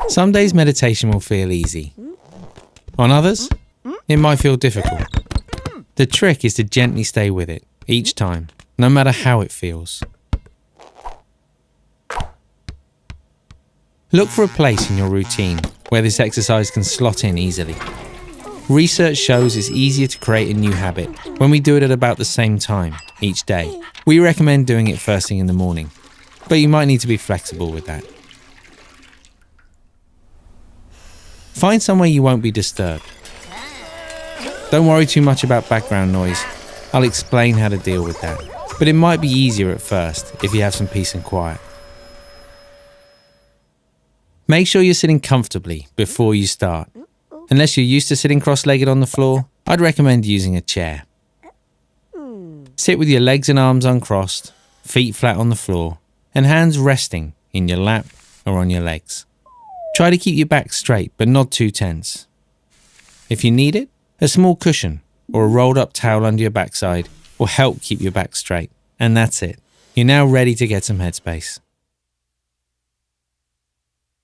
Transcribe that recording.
Some days meditation will feel easy. On others, it might feel difficult. The trick is to gently stay with it each time, no matter how it feels. Look for a place in your routine where this exercise can slot in easily. Research shows it's easier to create a new habit when we do it at about the same time each day. We recommend doing it first thing in the morning, but you might need to be flexible with that. Find somewhere you won't be disturbed. Don't worry too much about background noise. I'll explain how to deal with that, but it might be easier at first if you have some peace and quiet. Make sure you're sitting comfortably before you start. Unless you're used to sitting cross-legged on the floor, I'd recommend using a chair. Sit with your legs and arms uncrossed, feet flat on the floor, and hands resting in your lap or on your legs. Try to keep your back straight, but not too tense. If you need it, a small cushion or a rolled up towel under your backside will help keep your back straight. And that's it. You're now ready to get some headspace.